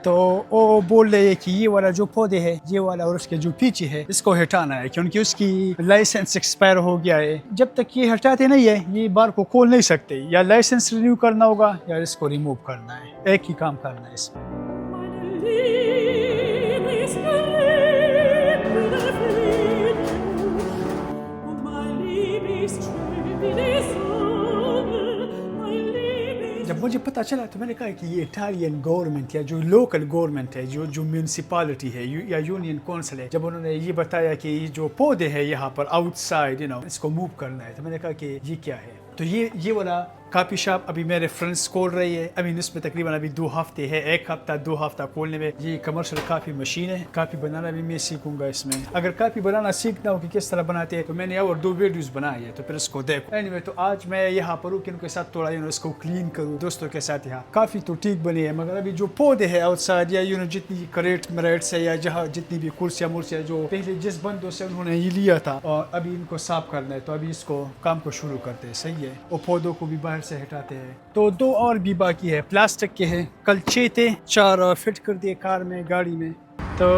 تو وہ بول رہے ہیں کہ یہ والا جو پودے ہے یہ والا اور اس کے جو پیچھے ہے اس کو ہٹانا ہے کیونکہ اس کی لائسنس ایکسپائر ہو گیا ہے. جب تک یہ ہٹاتے نہیں ہے یہ بار کو کھول نہیں سکتے. یا لائسنس رینیو کرنا ہوگا یا اس کو ریموو کرنا ہے. ایک ہی کام کرنا ہے اس میں. جب مجھے پتہ چلا تو میں نے کہا کہ یہ اٹالین گورنمنٹ یا جو لوکل گورنمنٹ ہے جو میونسپالٹی ہے یا یونین کونسل ہے, جب انہوں نے یہ بتایا کہ یہ جو پودے ہیں یہاں پر آؤٹ سائڈ اس کو موو کرنا ہے, تو میں نے کہا کہ یہ کیا ہے. تو یہ والا کافی شاپ ابھی میرے فرینڈس کھول رہی ہے. ابھی اس میں تقریباً ابھی 2 ہفتے ہے, 1 ہفتہ 2 ہفتہ کھولنے میں. یہ کمرشل کافی مشین ہے. کافی بنانا بھی میں سیکھوں گا اس میں. اگر کافی بنانا سیکھنا ہو کہ کس طرح بناتے ہیں تو میں نے اور 2 ویڈیوز بنائی ہے, تو پھر اس کو دیکھو. اینیوے تو آج میں یہاں پر ہوں کہ ان کے ساتھ تھوڑا اس کو کلین کروں دوستوں کے ساتھ. یہاں کافی تو ٹھیک بنی ہے, مگر ابھی جو پودے ہیں آؤٹ سائڈ یا جتنی کریٹ مریٹس ہے یا جہاں جتنی بھی کرسیاں مرسیاں جو پہلے جس بندوں سے انہوں نے یہ لیا تھا, اور ابھی ان کو صاف کرنا ہے. تو ابھی اس کو کام کو شروع کرتے ہیں. صحیح ہے. وہ پودوں کو بھی باہر سے ہٹاتے ہیں. تو 2 اور بھی باقی ہے, پلاسٹک کے ہیں. کل 6 تھے, 4 فٹ کر دیے کار میں گاڑی میں. تو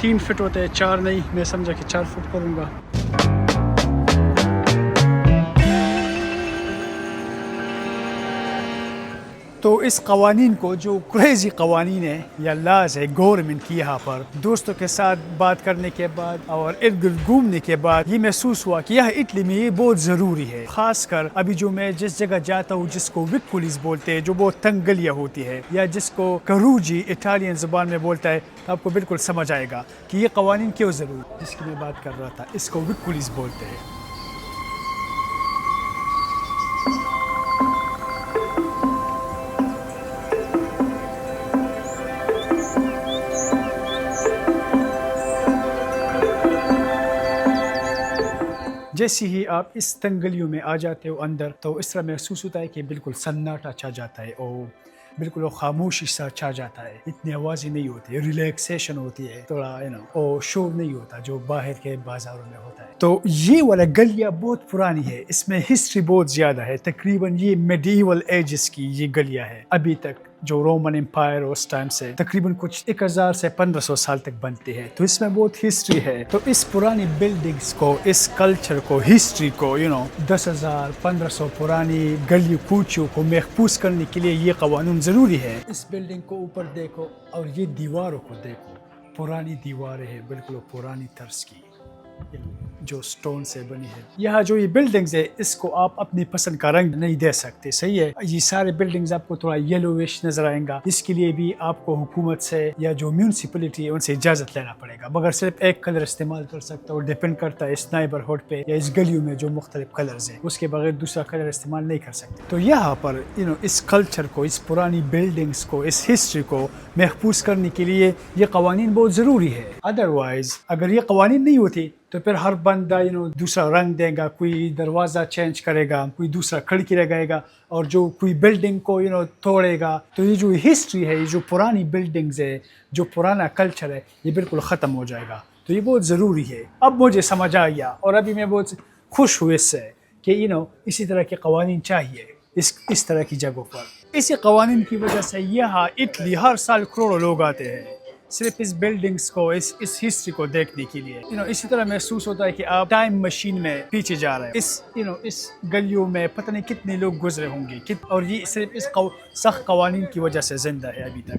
3 فٹ ہوتے ہیں, 4 نہیں. میں سمجھا کہ 4 فٹ کروں گا. تو اس قوانین کو جو کریزی قوانین ہے یا لاز ہے گورنمنٹ کی, یہاں پر دوستوں کے ساتھ بات کرنے کے بعد اور ارد گرد گھومنے کے بعد یہ محسوس ہوا کہ یہاں اٹلی میں یہ بہت ضروری ہے. خاص کر ابھی جو میں جس جگہ جاتا ہوں جس کو وکولیز بولتے ہیں, جو بہت تنگ گلیاں ہوتی ہے, یا جس کو کروجی اٹالین زبان میں بولتا ہے, آپ کو بالکل سمجھ آئے گا کہ یہ قوانین کیوں ضروری. جس کی میں بات کر رہا تھا اس کو وکولیز بولتے ہیں. جیسے ہی آپ اس تنگلیوں میں آ جاتے ہو اندر, تو اس طرح محسوس ہوتا ہے کہ بالکل سناٹا چھا جاتا ہے, اور بالکل خاموشی سا چھا جاتا ہے. اتنی آوازیں نہیں ہوتی, ریلیکسیشن ہوتی ہے تھوڑا, اور شور نہیں ہوتا جو باہر کے بازاروں میں ہوتا ہے. تو یہ والا گلیاں بہت پرانی ہے, اس میں ہسٹری بہت زیادہ ہے. تقریباً یہ میڈیول ایجز کی یہ گلیاں ہے. ابھی تک جو رومن امپائر اس ٹائم سے تقریباً کچھ 1000 سے 1500 سال تک بنتے ہیں. تو اس میں بہت ہسٹری ہے. تو اس پرانی بلڈنگز کو, اس کلچر کو, ہسٹری کو 10,000 1500 پرانی گلی کوچوں کو محفوظ کرنے کے لیے یہ قوانین ضروری ہے. اس بلڈنگ کو اوپر دیکھو اور یہ دیواروں کو دیکھو, پرانی دیواریں ہیں بالکل پرانی طرز کی جو سٹون سے بنی ہے. یہاں جو یہ بلڈنگز ہے اس کو آپ اپنی پسند کا رنگ نہیں دے سکتے. صحیح ہے. یہ سارے بلڈنگز آپ کو تھوڑا یلوش نظر آئیں گا. اس کے لیے بھی آپ کو حکومت سے یا جو میونسپلٹی ہے ان سے اجازت لینا پڑے گا, مگر صرف ایک کلر استعمال کر سکتا ہے, اور ڈیپینڈ کرتا ہے اس نیبرہڈ پہ یا اس گلیوں میں جو مختلف کلرز ہیں, اس کے بغیر دوسرا کلر استعمال نہیں کر سکتے. تو یہاں پر اس کلچر کو, اس پرانی بلڈنگز کو, اس ہسٹری کو محفوظ کرنے کے لیے یہ قوانین بہت ضروری ہے. ادروائز اگر یہ قوانین نہیں ہوتی تو پھر ہر بندہ دوسرا رنگ دے گا, کوئی دروازہ چینج کرے گا, کوئی دوسرا کھڑکی لگائے گا, اور جو کوئی بلڈنگ کو توڑے گا. تو یہ جو ہسٹری ہے, یہ جو پرانی بلڈنگز ہے, جو پرانا کلچر ہے, یہ بالکل ختم ہو جائے گا. تو یہ بہت ضروری ہے. اب مجھے سمجھ آ گیا, اور ابھی میں بہت خوش ہوں اس سے کہ اسی طرح کے قوانین چاہیے اس طرح کی جگہوں پر. اسی قوانین کی وجہ سے یہاں اٹلی ہر سال کروڑوں لوگ آتے ہیں صرف اس بلڈنگز کو, اس ہسٹری کو دیکھنے کے لیے. اسی طرح محسوس ہوتا ہے کہ آپ ٹائم مشین میں پیچھے جا رہے ہیں. اس گلیوں میں پتہ نہیں کتنے لوگ گزرے ہوں گے, اور یہ صرف اس سخت قوانین کی وجہ سے زندہ ہے ابھی تک.